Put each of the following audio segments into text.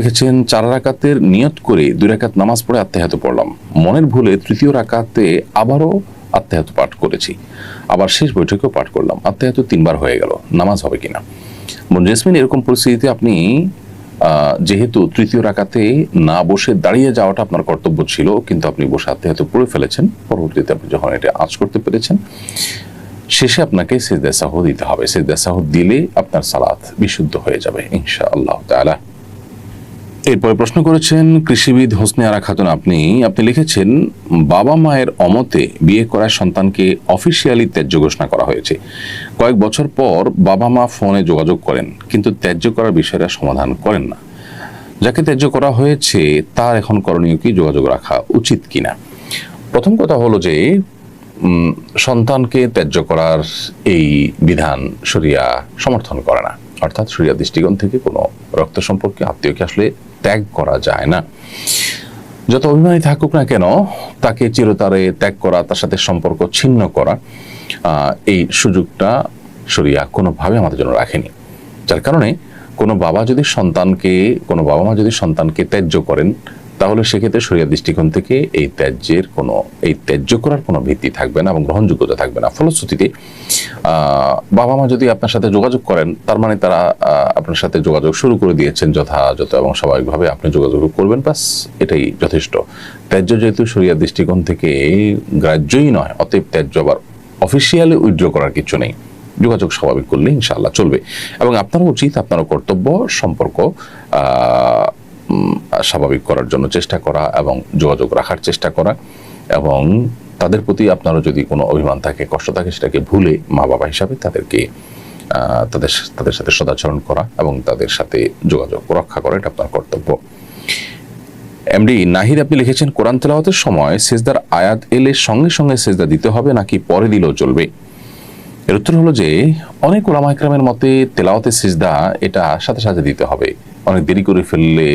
লিখেছেন 4 রাকাতের নিয়ত করে 2 রাকাত নামাজ পড়ে আত্তাহিয়াত পড়লাম, মনের ভুলে তৃতীয় রাকাতে আবারও আত্তাহিয়াত পাঠ করেছি, আবার শেষ বৈঠকেও পাঠ করলাম, আত্তাহিয়াত 3 বার হয়ে গেল, নামাজ হবে কিনা? বোন জেসমিন, এরকম পরিস্থিতিতে আপনি যেহেতু তৃতীয় রাকাতে না বসে দাঁড়িয়ে যাওয়াটা আপনার কর্তব্য ছিল, কিন্তু আপনি বসে আত্তাহিয়াত পড়ে ফেলেছেন, পরবর্তীতে আপনি যখন এটা আঁচ করতে পেরেছেন, শেষে আপনাকে সিজদা সাহু দিতে হবে। সিজদা সাহু দিলে আপনার সালাত বিশুদ্ধ হয়ে যাবে ইনশাআল্লাহ তাআলা। এরপরে প্রশ্ন করেছেন কৃষিবিদ হোসনে আরা খাতুন, আপনি লিখেছেন বাবা মায়ের অমতে বিয়ে করা সন্তানকে অফিসিয়ালি ত্যায্য ঘোষণা করা হয়েছে। কয়েক বছর পর বাবা মা ফোনে যোগাযোগ করেন, কিন্তু ত্যায্য করার বিষয়টা সমাধান করেন না। যাকে ত্যায্য করা হয়েছে তার এখন করণীয় কি, যোগাযোগ রাখা উচিত কিনা? প্রথম কথা হলো যে সন্তানকে ত্যায্য করার এই বিধান শরিয়া সমর্থন করে না, অর্থাৎ শরিয়া দৃষ্টিকোণ থেকে কোনো রক্ত সম্পর্কে আত্মীয়কে আসলে ত্যাগ করা যায় না। যত অভিমানী থাকুক না কেন, তাকে চিরতরে ত্যাগ করা, তার সাথে সম্পর্ক ছিন্ন করা, এই সুযোগটা শরিয়া কোনোভাবে আমাদের জন্য রাখেনি। যার কারণে কোনো বাবা মা যদি সন্তানকে ত্যায্য করেন, তাহলে সেক্ষেত্রে শরিয়া দৃষ্টিকোণ থেকে এই ত্যায্য করার কোনো ভিত্তি থাকবে না এবং গ্রহণযোগ্যতা থাকবে না। ফলশ্রুতিতে বাবা মা যদি আপনার সাথে যোগাযোগ করেন, তার মানে তারা আপনার সাথে যোগাযোগ শুরু করে দিয়েছেন যথাযথ এবং স্বাভাবিকভাবে আপনি যোগাযোগ করবেন, বাস এটাই যথেষ্ট। ত্যায্য যেহেতু শরিয়া দৃষ্টিকোণ থেকে গ্রাহ্যই নয়, অতএব ত্যায্য আবার অফিসিয়ালি উইথড্র করার কিছু নেই, যোগাযোগ স্বাভাবিক করলে ইনশাআল্লাহ চলবে। এবং আপনারও উচিত, আপনারও কর্তব্য সম্পর্ক স্বাভাবিক করার জন্য চেষ্টা করা এবং যোগাযোগ রাখার চেষ্টা করা, এবং তাদের প্রতি আপনারও যদি কোনো অভিমান থাকে, কষ্ট থাকে, সেটাকে ভুলে মা বাবা হিসাবে তাদেরকে তাদের সাথে সদাচরণ করা এবং তাদের সাথে যোগাযোগ রক্ষা করা, এটা আপনার কর্তব্য। এমডি নাহিদ, আপনি লিখেছেন কোরআন তেলাওয়াতের সময় সিজদার আয়াত এলে সঙ্গে সঙ্গে সিজদা দিতে হবে নাকি পরে দিলেও চলবে? এর উত্তর হলো যে অনেক উলামা ইকরামের মতে তেলাওয়াতের সিজদা এটা সাথে সাথে দিতে হবে, অনেক দেরি করে ফেললে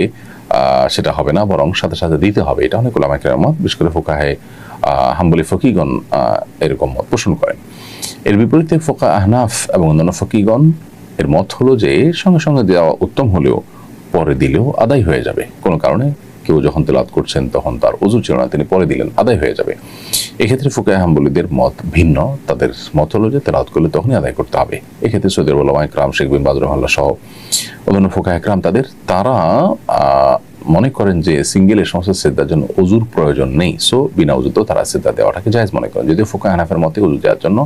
সেটা হবে না, বরং সাথে সাথে দিতে হবে। এটা অনেক উলামা ইকরামের মত, বিশেষ করে ফুকাহে হাম্বলি ফকিগণ এরকম মত পোষণ করেন। এর বিপরীতে ফুকাহে আহনাফ এবং অন্যান্য ফকিগণ এর মত হলো যে সঙ্গে সঙ্গে দেওয়া উত্তম হলেও পরে দিলেও আদায় হয়ে যাবে। কোনো কারণে কেউ যখন তেলাওয়াত করছেন তখন তার ওযু ছিল না, তিনি পরে দিলেন, আদায় হয়ে যাবে। এক্ষেত্রে ফুকাহে হাম্বলীদের মত ভিন্ন, তাদের মত হলো যে তেলাওয়াত করলে তখনই আদায় করতে হবে। এক্ষেত্রে সৌদি আরব উলামা ইকরাম, শেখ বিন বাজ রাহিমাহুল্লাহ সহ অন্যান্য ফুকাহে ইকরাম তারা মনে করেন যে সিঙ্গেলের সমস্ত সিজদার জন্য ওযুর প্রয়োজন নেই, সো বিনা ওযুতেও তারা সিজদা দেওয়াটাকে জায়েজ মনে করেন। যদিও ফুকাহে হানাফির মতে ওযু দেওয়ার জন্য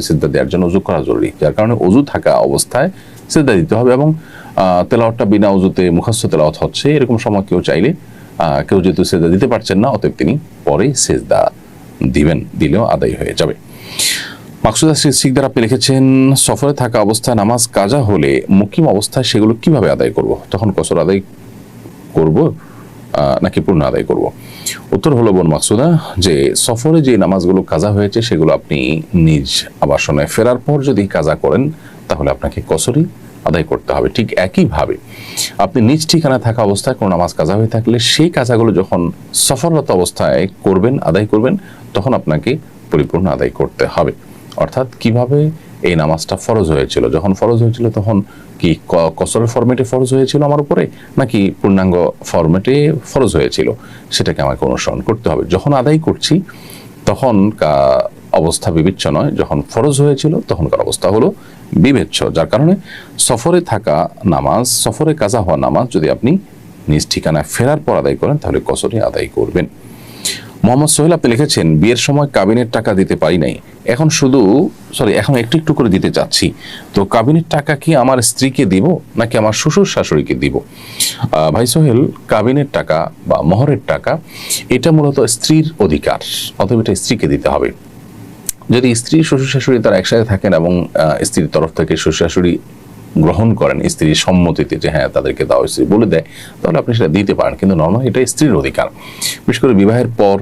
সিজদা দেওয়ার জন্য ওযু করা জরুরি, যার কারণে ওযু থাকা অবস্থায় সিজদা দিতে হবে। এবং তেলাওয়াতটা বিনা ওযুতে মুখাস্ত তেলাওয়াত হচ্ছে, এরকম সময় কেউ যেহেতু সিজদা দিতে পারছেন না, অতএব তিনি পরে সিজদা দিলেও আদায় হয়ে যাবে। মাকসুদা সিকদার, আপনি লিখেছেন সফরে থাকা অবস্থায় নামাজ কাজা হলে মুকিম অবস্থায় সেগুলো কিভাবে আদায় করব? তখন কসর আদায় করব নাকি পূর্ণ আদায় করব? উত্তর হলো বোন মাকসুদা যে সফরে যে নামাজগুলো কাজা হয়েছে সেগুলো আপনি নিজ আবাসনে ফেরার পর যদি কাজা করেন, তাহলে আপনাকে কসরই আদায় করতে হবে। ঠিক একইভাবে আপনি নিজ ঠিকানা থাকা অবস্থায় কোনো নামাজ কাজা হয়ে থাকলে সেই কাজাগুলো যখন সফররত অবস্থায় আদায় করবেন, তখন আপনাকে পরিপূর্ণ আদায় করতে হবে। অর্থাৎ কিভাবে এই নামাজটা ফরজ হয়েছিল, যখন ফরজ হয়েছিল তখন কি কসরের ফরম্যাটে ফরজ হয়েছিল আমার উপরে, নাকি পূর্ণাঙ্গ ফরম্যাটে ফরজ হয়েছিল, সেটাকে আমাকে অনুসরণ করতে হবে। যখন আদায় করছি তখন অবস্থা বিবেচ্য নয়, যখন ফরজ হয়েছিল তখনকার অবস্থা হলো বিবেচ্য। যার কারণে সফরে কাজা হওয়া নামাজ যদি আপনি নিজ ঠিকানায় ফেরার পর আদায় করেন, তাহলে কসরই আদায় করবেন। মোহাম্মদ সোহেল, আপনি লিখেছেন বিয়ের সময় কাবিনের টাকা দিতে পারি নাই, এখন একটু একটু করে দিতে চাচ্ছি, তো কাবিনের টাকা কি আমার স্ত্রীকে দিব নাকি আমার শ্বশুর শাশুড়িকে দিব? ভাই সোহেল, কাবিনের টাকা বা মোহরের টাকা এটা মূলত স্ত্রীর অধিকার, অতএব এটা স্ত্রীকে দিতে হবে। যদি স্ত্রী শ্বশুর শাশুড়ি তারা একসাথে থাকেন এবং স্ত্রীর তরফ থেকে শ্বশুর শাশুড়ি গ্রহণ করেন স্ত্রীর সম্মতিতে যে হ্যাঁ তাদেরকে দাও, স্ত্রী বলে দেয়, তাহলে আপনি সেটা দিতে পারেন। কিন্তু নর্মাল এটা স্ত্রীর অধিকার। বিশেষ করে বিবাহের পর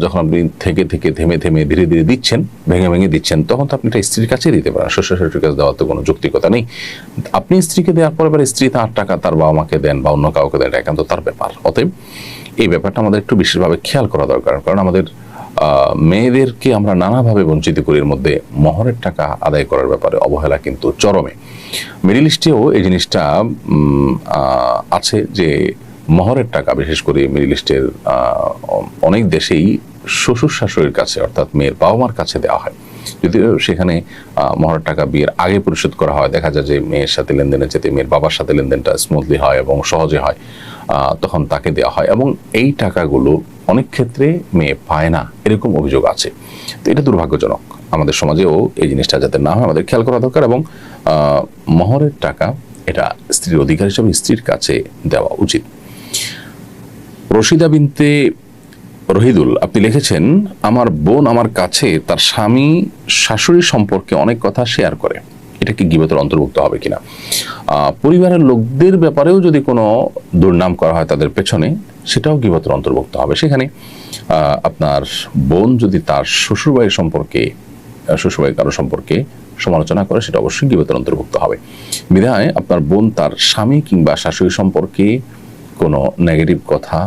যখন আপনি থেমে ধীরে ধীরে দিচ্ছেন, ভেঙে দিচ্ছেন, তখন তো আপনি এটা স্ত্রীর কাছে দিতে পারেন। শ্বশুর শাশুড়ির কাছে দেওয়ার তো কোনো যৌক্তিকতা নেই। আপনি স্ত্রীকে দেওয়ার পর এবার স্ত্রী তার টাকা তার বাবা মাকে দেন বা অন্য কাউকে দেন, এটা একান্ত তার ব্যাপার। অতএব এই ব্যাপারটা আমাদের একটু বিশেষভাবে খেয়াল করা দরকার, কারণ আমাদের মেয়েদেরকে আমরা নানাভাবে বঞ্চিত করি। এর মধ্যে মোহরের টাকা আদায় করার ব্যাপারে অবহেলা কিন্তু চরমে। মিডল ইস্টেও এই জিনিসটা আছে যে মহরের টাকা, বিশেষ করে মিডল ইস্টের অনেক দেশেই শ্বশুর শাশুড়ির কাছে অর্থাৎ মেয়ের বাবা মার কাছে দেওয়া হয়। যদিও সেখানে মহরের টাকা বিয়ের আগে পরিশোধ করা হয়, দেখা যায় যে মেয়ের সাথে লেনদেনের যেতে মেয়ের বাবার সাথে লেনদেনটা স্মুথলি হয় এবং সহজে হয়, তখন তাকে দেওয়া হয় এবং এই টাকাগুলো অনেক ক্ষেত্রে মেয়ে পায় না, এরকম অভিযোগ আছে। তো এটা দুর্ভাগ্যজনক। আমাদের সমাজেও এই জিনিসটা যাতে না হয় আমাদের খেয়াল করা দরকার এবং মহরের টাকা এটা স্ত্রীর অধিকার হিসেবে স্ত্রীর কাছে দেওয়া উচিত। রশিদা বিনতে রহিদুল, আপনি লিখেছেন, আমার বোন আমার কাছে তার স্বামী শাশুড়ি সম্পর্কে অনেক কথা শেয়ার করে, এটা কি গীবতের অন্তর্ভুক্ত হবে কিনা? পরিবারের লোকদের ব্যাপারেও যদি কোনো দুর্নাম করা হয় তাদের পেছনে, সেটাও গীবতের অন্তর্ভুক্ত হবে। সেখানে আপনার বোন যদি তার শ্বশুরবাড়ির সম্পর্কে, শ্বশুরবাড়ির কারো সম্পর্কে সমালোচনা করে, সেটা অবশ্যই গীবতের অন্তর্ভুক্ত হবে। বিধায় আপনার বোন তার স্বামী কিংবা শাশুড়ি সম্পর্কে কোনো নেগেটিভ কথা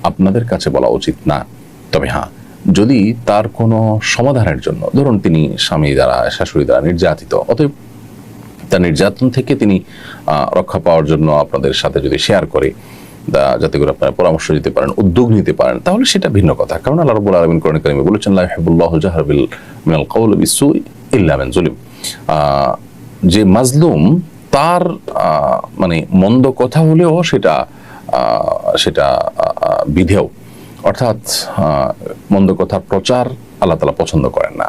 আপনাদের কাছে বলা উচিত না। তবে হ্যাঁ, যদি তার কোনো সমাধানের জন্য, ধরুন তিনি স্বামী দ্বারা শাশুড়ি দ্বারা নির্যাতিত, অতএব তার নির্যাতন থেকে তিনি রক্ষা পাওয়ার জন্য আপনাদের সাথে যদি শেয়ার করে, যাতে করে আপনারা পরামর্শ দিতে পারেন, উদ্যোগ নিতে পারেন, তাহলে সেটা ভিন্ন কথা। কারণ আল্লাহ রাব্বুল আলামিন কোরআনে কারিমে বলেছেন, লা ইউহিব্বুল্লাহু জাহরা মিনাল কাওলি বিসসুই ইল্লা মান যুলিম। যে মাজলুম তার মানে মন্দ কথা হলেও সেটা বিধেয়, অর্থাৎ মন্দ কথার প্রচার আল্লাহ তাআলা পছন্দ করেন না।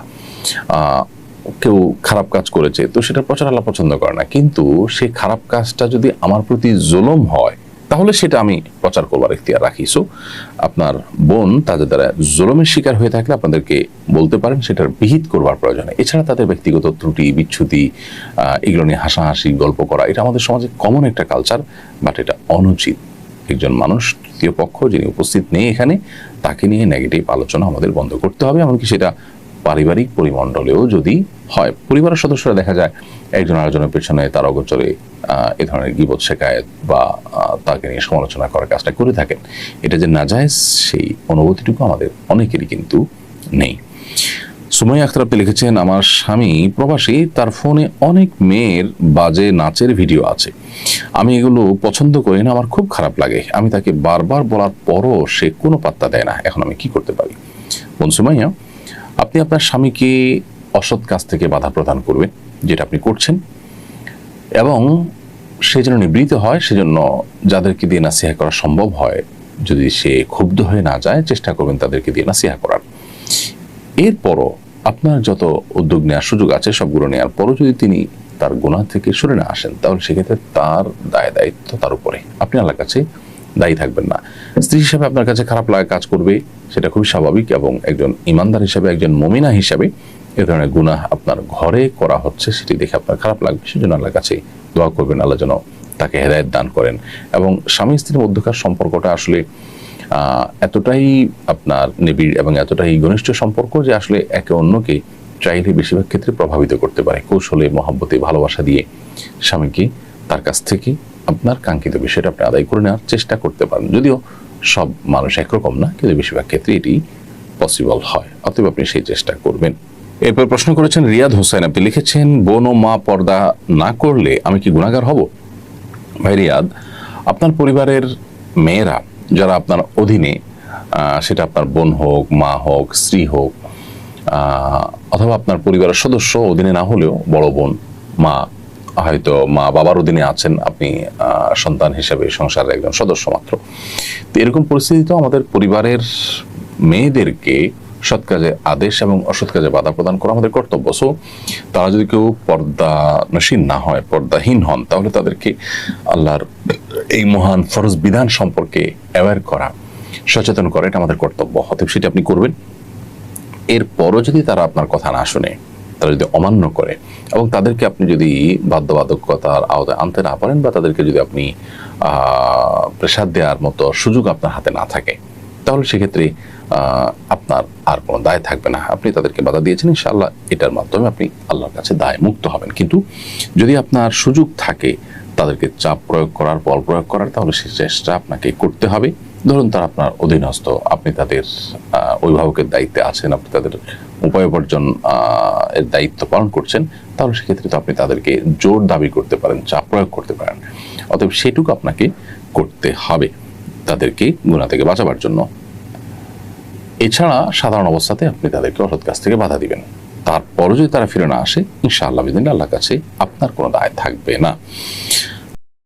কেউ খারাপ কাজ করেছে তো সেটা প্রচার আল্লাহ পছন্দ করে না, কিন্তু সেই খারাপ কাজটা যদি আমার প্রতি জুলুম হয় তাহলে সেটা আমি প্রচার করবার ইখতিয়ার রাখি। সো আপনার বোন তাদের দ্বারা জুলুমের শিকার হয়ে থাকলে আপনাদেরকে বলতে পারেন, সেটার বিহিত করবার প্রয়োজনে। এছাড়া তাদের ব্যক্তিগত ত্রুটি বিচ্ছুতি এগুলো নিয়ে হাসাহাসি গল্প করা, এটা আমাদের সমাজে কমন একটা কালচার, বাট এটা অনুচিত। একজন মানুষ, তৃতীয় পক্ষ যিনি উপস্থিত নেই এখানে, তাকে নিয়ে নেগেটিভ আলোচনা আমাদের বন্ধ করতে হবে। এমনকি সেটা পারিবারিক পরিমণ্ডলেও যদি হয়, পরিবারের সদস্যরা দেখা যায় একজন আরেকজনের পেছনে তার অগোচরে এ ধরনের গীবত শেখায়েত বা তাকে নিয়ে সমালোচনা করার কাজটা করে থাকেন, এটা যে নাজায়েজ সেই অনুভূতিটুকু আমাদের অনেকেরই কিন্তু নেই। সুমাইয়া আখতার আপনি লিখেছেন, আমার স্বামী প্রবাসী, তার ফোনে অনেক মেয়ের বাজে নাচের ভিডিও আছে, আমি এগুলো পছন্দ করি না, আমার খুব খারাপ লাগে, আমি তাকে বারবার বলার পরও সে কোনো পাত্তা দেয় না, এখন আমি কি করতে পারি? বোন সুমাইয়া, আপনি আপনার স্বামীকে অসৎ কাজ থেকে বাধা প্রদান করবেন, যেটা আপনি করছেন, এবং সে যেন নিবৃত্ত হয়, সেজন্য যাদেরকে দিয়ে নাসিহা করা সম্ভব হয়, যদি সে ক্ষুব্ধ হয়ে না যায়, চেষ্টা করবেন তাদেরকে দিয়ে নাসিহা করার। এরপরও আপনার যত উদ্যোগ নেওয়ার সুযোগ আছে সবগুলো নেওয়ার পরও যদি তিনি তার গুনাহ থেকে সরে না আসেন, তাহলে সেক্ষেত্রে তার দায় দায়িত্ব তার উপরে, আপনি আল্লাহর কাছে দায়ী থাকবেন না। স্ত্রী হিসাবে আপনার কাছে খারাপ লাগা কাজ করবে, সেটা খুবই স্বাভাবিক, এবং একজন ইমানদার হিসাবে, একজন মুমিনা হিসাবে এ ধরনের গুনাহ আপনার ঘরে করা হচ্ছে সেটি দেখে আপনার খারাপ লাগবে, সেজন্য আল্লাহর কাছে দোয়া করবেন, আল্লাহ যেন তাকে হেদায়েত দান করেন। এবং স্বামী স্ত্রীর মধ্যকার সম্পর্কটা আসলে এতটাই আপনার নিবিড় এবং এতটাই ঘনিষ্ঠ সম্পর্ক যে আসলে একে অন্যকে চাইলে বেশিরভাগ ক্ষেত্রে প্রভাবিত করতে পারে। কৌশলে, মহব্বতে, ভালোবাসা দিয়ে স্বামীকে তার কাছ থেকে আপনার কাঙ্ক্ষিত বিষয়টা আপনি আদায় করে নেওয়ার চেষ্টা করতে পারেন। যদিও সব মানুষ একরকম না, কিন্তু বেশিরভাগ ক্ষেত্রে এটি পসিবল হয়, অতএব আপনি সেই চেষ্টা করবেন। এরপর প্রশ্ন করেছেন রিয়াদ হোসেন, আপনি লিখেছেন, বোন ও মা পর্দা না করলে আমি কি গুনাহগার হব? ভাই রিয়াদ, আপনার পরিবারের মেয়েরা যারা আপনার অধীনে, সেটা আপনার বোন হোক, মা হোক, স্ত্রী হোক, অথবা আপনার পরিবারের সদস্য অধীনে না হলেও বড় বোন, মা, হয়তো মা বাবার অধীনে আছেন, আপনি সন্তান হিসেবে সংসারের একজন সদস্য মাত্র। তো এরকম পরিস্থিতিতে আমাদের পরিবারের মেয়েদেরকে সৎ কাজে আদেশ এবং অসৎ কাজে বাধা প্রদান করা আমাদের কর্তব্য। সো তারা যদি কেউ পর্দানশীল না হয়, পর্দাহীন হন, তাহলে তাদেরকে আল্লাহর এই মহান ফরজ বিধান সম্পর্কে অ্যাওয়্যার করা, সচেতন করা, এটা আমাদের কর্তব্য। অতএব সেটা আপনি করবেন। এরপরও যদি তারা আপনার কথা না শুনে, তারা যদি অমান্য করে, এবং তাদেরকে আপনি যদি বাধ্যবাধকতার আওতায় আনতে না পারেন, বা তাদেরকে যদি আপনি প্রেসার দেওয়ার মতো সুযোগ আপনার হাতে না থাকে, তাহলে সেক্ষেত্রে আপনার আর কোনো দায় থাকবে না। আপনি তাদেরকে বাধা দিয়েছেন, ইনশাআল্লাহ এটার মাধ্যমে আপনি আল্লাহর কাছে দায় মুক্ত হবেন। কিন্তু যদি আপনার সুযোগ থাকে তাদেরকে চাপ প্রয়োগ করার, বল প্রয়োগ করার, তাহলে সেই চেষ্টা আপনাকে করতে হবে, ধরুন তারা আপনার অধীনস্থ, আপনি তাদের অভিভাবকের দায়িত্বে আছেন, আপনি তাদের উপায় উপার্জন এর দায়িত্ব পালন করছেন, তাহলে সেক্ষেত্রে তো আপনি তাদেরকে জোর দাবি করতে পারেন, চাপ প্রয়োগ করতে পারেন। অতএব সেটুকু আপনাকে করতে হবে তাদেরকে গুনাহ থেকে বাঁচাবার জন্য। এছাড়া সাধারণ অবস্থাতে আপনি তাদেরকে অসৎ কাজ থেকে বাধা দিবেন, তারপরও যদি তারা ফিরে না আসে, ইনশাআল্লাহ বিদিন আল্লাহর কাছে আপনার কোনো দায় থাকবে না।